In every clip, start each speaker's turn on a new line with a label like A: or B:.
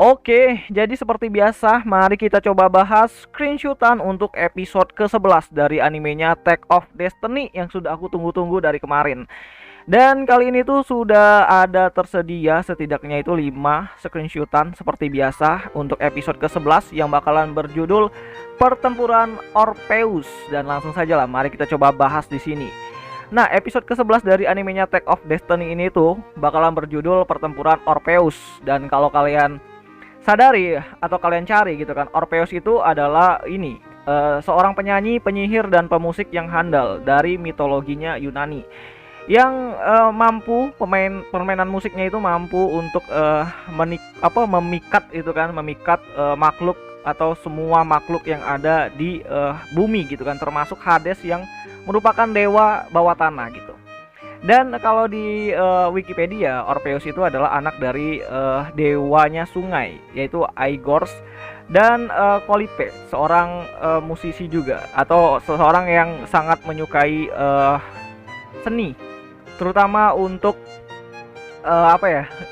A: Oke, jadi seperti biasa, mari kita coba bahas screenshotan untuk episode ke-11 dari animenya Attack of Destiny yang sudah aku tunggu-tunggu dari kemarin. Dan kali ini tuh sudah ada tersedia setidaknya itu 5 screenshotan seperti biasa untuk episode ke-11 yang bakalan berjudul Pertempuran Orpheus. Dan langsung saja lah, mari kita coba bahas di sini. Nah, episode ke-11 dari animenya Attack of Destiny ini tuh bakalan berjudul Pertempuran Orpheus. Dan kalau kalian sadari atau kalian cari gitu kan, Orpheus itu adalah ini seorang penyanyi, penyihir dan pemusik yang handal dari mitologinya Yunani yang permainan musiknya itu mampu untuk memikat itu kan, memikat makhluk atau semua makhluk yang ada di bumi gitu kan, termasuk Hades yang merupakan dewa bawah tanah gitu. Dan kalau di Wikipedia, Orpheus itu adalah anak dari dewanya sungai, yaitu Aigors dan Polype, seorang musisi juga atau seseorang yang sangat menyukai seni, terutama untuk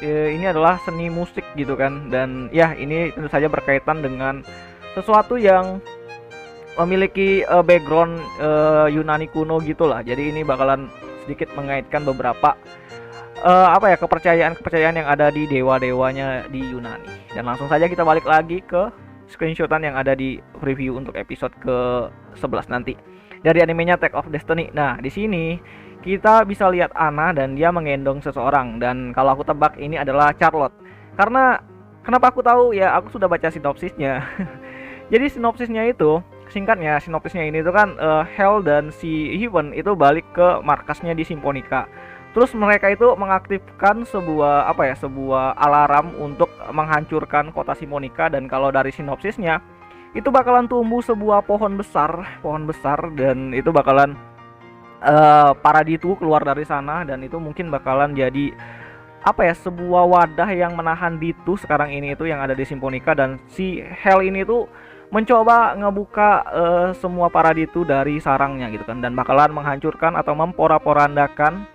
A: ini adalah seni musik gitu kan. Dan ya, ini tentu saja berkaitan dengan sesuatu yang memiliki background Yunani kuno gitulah. Jadi ini bakalan sedikit mengaitkan beberapa kepercayaan yang ada di dewa-dewanya di Yunani. Dan langsung saja kita balik lagi ke screenshotan yang ada di preview untuk episode ke-11 nanti dari animenya Attack of Destiny. Nah, di sini kita bisa lihat Anna dan dia menggendong seseorang, dan kalau aku tebak ini adalah Charlotte. Karena kenapa aku tahu? Ya, aku sudah baca sinopsisnya. Jadi sinopsisnya itu, singkatnya, sinopsisnya ini tuh kan Hel dan si Heaven itu balik ke markasnya di Symphonica. Terus mereka itu mengaktifkan sebuah sebuah alarm untuk menghancurkan kota Symphonica. Dan kalau dari sinopsisnya itu bakalan tumbuh sebuah pohon besar dan itu bakalan Paraditu keluar dari sana, dan itu mungkin bakalan jadi sebuah wadah yang menahan Ditu sekarang ini itu yang ada di Symphonica. Dan si Hel ini tuh mencoba ngebuka semua Paraditu dari sarangnya gitu kan, dan bakalan menghancurkan atau memporak-porandakan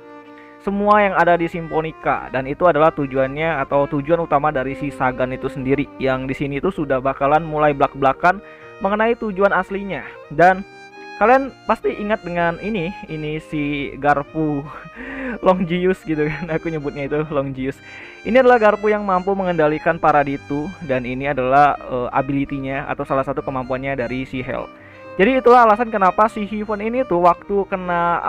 A: semua yang ada di Symphonica. Dan itu adalah tujuannya atau tujuan utama dari si Sagan itu sendiri, yang di sini tuh sudah bakalan mulai blak-blakan mengenai tujuan aslinya. Dan kalian pasti ingat dengan ini si Garpu Longius gitu kan, aku nyebutnya itu Longius. Ini adalah Garpu yang mampu mengendalikan Paraditu, dan ini adalah ability-nya atau salah satu kemampuannya dari si Hel. Jadi itulah alasan kenapa si Heaven ini tuh waktu kena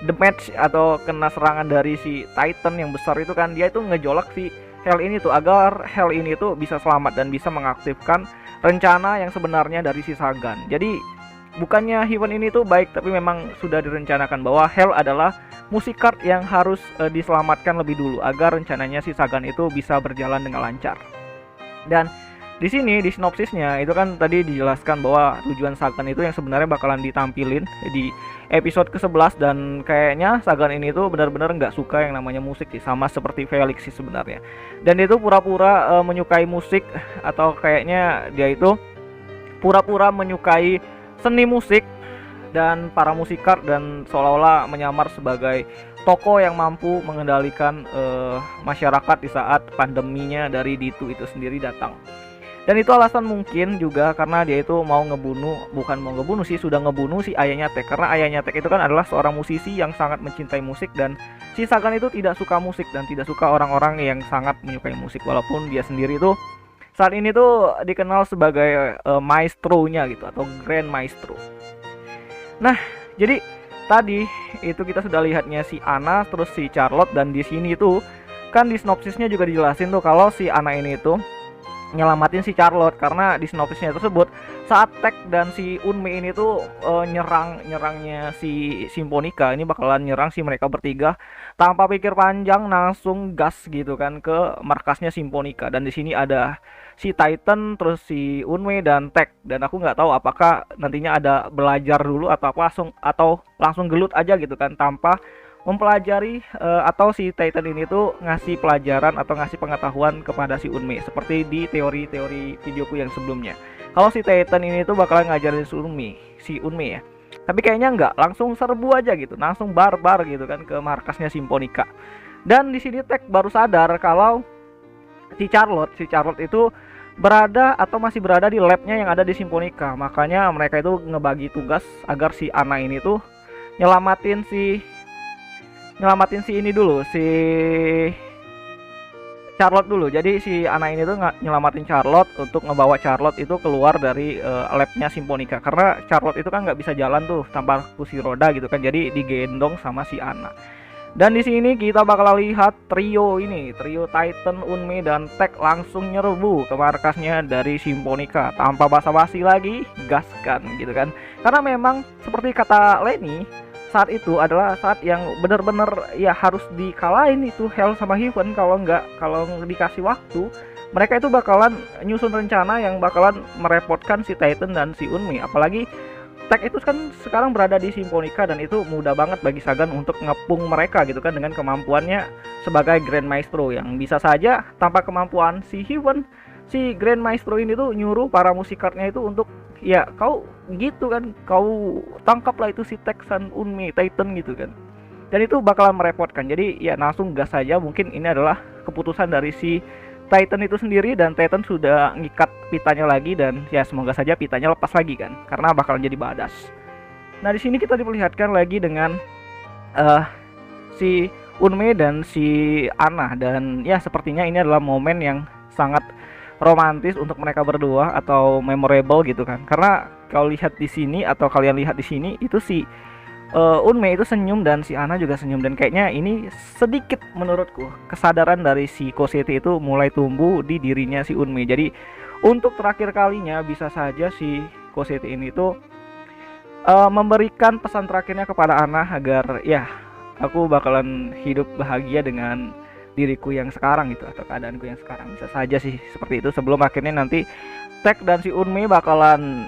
A: the match atau kena serangan dari si Titan yang besar itu kan, dia itu ngejolak si Hel ini tuh agar Hel ini tuh bisa selamat dan bisa mengaktifkan rencana yang sebenarnya dari si Sagan. Jadi bukannya Heaven ini tuh baik, tapi memang sudah direncanakan bahwa Hel adalah musikart yang harus diselamatkan lebih dulu agar rencananya si Sagan itu bisa berjalan dengan lancar. Dan di sini di sinopsisnya itu kan tadi dijelaskan bahwa tujuan Sagan itu yang sebenarnya bakalan ditampilin di episode ke-11, dan kayaknya Sagan ini tuh benar-benar nggak suka yang namanya musik sih, sama seperti Felix sih sebenarnya. Dan dia tuh pura-pura menyukai musik, atau kayaknya dia itu pura-pura menyukai seni musik dan para musikart, dan seolah-olah menyamar sebagai tokoh yang mampu mengendalikan masyarakat di saat pandeminya dari Ditu itu sendiri datang. Dan itu alasan mungkin juga karena dia itu sudah ngebunuh si ayahnya Tek, karena ayahnya Tek itu kan adalah seorang musisi yang sangat mencintai musik, dan si Sagan itu tidak suka musik dan tidak suka orang-orang yang sangat menyukai musik, walaupun dia sendiri itu saat ini tuh dikenal sebagai maestro-nya gitu atau grand maestro. Nah, jadi tadi itu kita sudah lihatnya si Anna terus si Charlotte, dan di sini tuh kan di sinopsisnya juga dijelasin tuh kalau si Anna ini tuh nyelamatin si Charlotte, karena di sinopsisnya tersebut saat Tek dan si Unme ini tuh nyerangnya si Symphonica, ini bakalan nyerang si mereka bertiga tanpa pikir panjang, langsung gas gitu kan ke markasnya Symphonica. Dan di sini ada si Titan, terus si Unme dan Tek, dan aku nggak tahu apakah nantinya ada belajar dulu atau langsung gelut aja gitu kan tanpa mempelajari atau si Titan ini tuh ngasih pelajaran atau ngasih pengetahuan kepada si Unme seperti di teori-teori videoku yang sebelumnya. Kalau si Titan ini tuh bakalan ngajarin si Unme ya. Tapi kayaknya enggak, langsung serbu aja gitu, langsung barbar gitu kan ke markasnya Symphonica. Dan di sini Tek baru sadar kalau si Charlotte itu berada atau masih berada di labnya yang ada di Symphonica. Makanya mereka itu ngebagi tugas agar si Anna ini tuh nyelamatin si ini dulu, si Charlotte dulu. Jadi si Anna ini tuh nyelamatin Charlotte untuk ngebawa Charlotte itu keluar dari labnya Symphonica, karena Charlotte itu kan nggak bisa jalan tuh tanpa kursi roda gitu kan, jadi digendong sama si Anna. Dan di sini kita bakal lihat trio Titan, Unme, dan Tech langsung nyerbu ke markasnya dari Symphonica tanpa basa-basi lagi, gaskan gitu kan. Karena memang seperti kata Lenny, saat itu adalah saat yang benar-benar ya harus dikalahin itu Hell sama Heaven. Kalau dikasih waktu, mereka itu bakalan nyusun rencana yang bakalan merepotkan si Titan dan si Unme. Apalagi Tech itu kan sekarang berada di Symphonica, dan itu mudah banget bagi Sagan untuk ngepung mereka gitu kan, dengan kemampuannya sebagai Grand Maestro yang bisa saja tanpa kemampuan si Heaven, si Grand Maestro ini tuh nyuruh para musikatnya itu untuk ya kau gitu kan, kau tangkaplah itu si Tech san Unme Titan gitu kan. Dan itu bakalan merepotkan. Jadi ya langsung gas saja, mungkin ini adalah keputusan dari si Titan itu sendiri, dan Titan sudah ngikat pitanya lagi, dan ya semoga saja pitanya lepas lagi kan, karena bakalan jadi badass. Nah di sini kita diperlihatkan lagi dengan si Unme dan si Anna, dan ya sepertinya ini adalah momen yang sangat romantis untuk mereka berdua atau memorable gitu kan. Karena kalau lihat di sini atau kalian lihat di sini itu si Unme itu senyum dan si Anna juga senyum, dan kayaknya ini sedikit menurutku kesadaran dari si Cosette itu mulai tumbuh di dirinya si Unme. Jadi untuk terakhir kalinya bisa saja si Cosette ini tuh memberikan pesan terakhirnya kepada Anna agar ya aku bakalan hidup bahagia dengan diriku yang sekarang gitu, atau keadaanku yang sekarang. Bisa saja sih seperti itu, sebelum akhirnya nanti Tech dan si Unme bakalan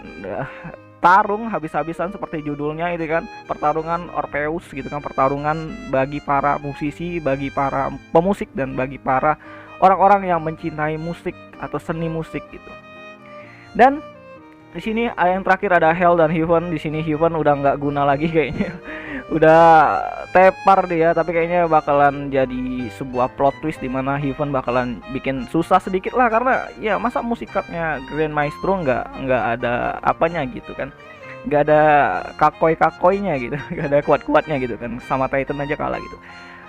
A: tarung habis-habisan seperti judulnya itu kan, pertarungan Orpheus gitu kan, pertarungan bagi para musisi, bagi para pemusik, dan bagi para orang-orang yang mencintai musik atau seni musik gitu. Dan di sini yang terakhir ada Hell dan Heaven. Di sini Heaven udah nggak guna lagi kayaknya, udah tepar dia, tapi kayaknya bakalan jadi sebuah plot twist di mana Heaven bakalan bikin susah sedikit lah, karena ya masa musikatnya Grand Maestro nggak ada apanya gitu kan, nggak ada kakoy-kakoynya gitu, nggak ada kuat-kuatnya gitu kan, sama Titan aja kalah gitu.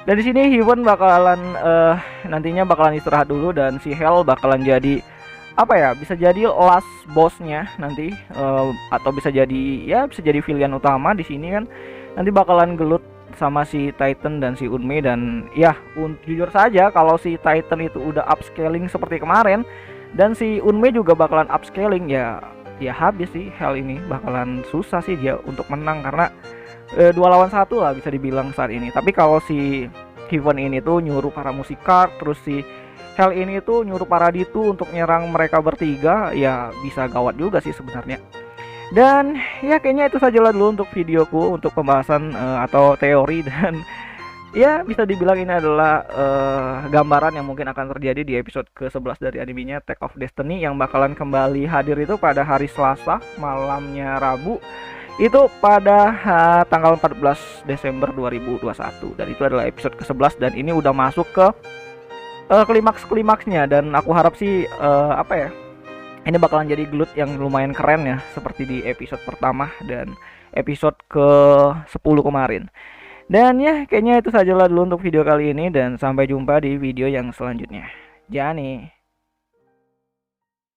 A: Dan di sini Heaven bakalan nantinya bakalan istirahat dulu, dan si Hell bakalan jadi apa ya, bisa jadi last bossnya nanti, atau bisa jadi villain utama di sini kan. Nanti bakalan gelut sama si Titan dan si Unme, dan ya jujur saja kalau si Titan itu udah upscaling seperti kemarin dan si Unme juga bakalan upscaling, ya habis sih Hell ini, bakalan susah sih dia untuk menang, karena 2 lawan 1 lah bisa dibilang saat ini. Tapi kalau si Heaven ini tuh nyuruh para musikart, terus si Hell ini tuh nyuruh para Ditu untuk nyerang mereka bertiga, ya bisa gawat juga sih sebenarnya. Dan ya kayaknya itu sajalah dulu untuk videoku untuk pembahasan atau teori, dan ya bisa dibilang ini adalah gambaran yang mungkin akan terjadi di episode ke-11 dari animenya Attack of Destiny, yang bakalan kembali hadir itu pada hari Selasa malamnya Rabu, itu pada tanggal 14 Desember 2021, dan itu adalah episode ke-11, dan ini udah masuk ke klimaks-klimaksnya. Dan aku harap sih ini bakalan jadi gelut yang lumayan keren ya, seperti di episode pertama dan episode ke-10 kemarin. Dan ya kayaknya itu sajalah dulu untuk video kali ini, dan sampai jumpa di video yang selanjutnya. Jani.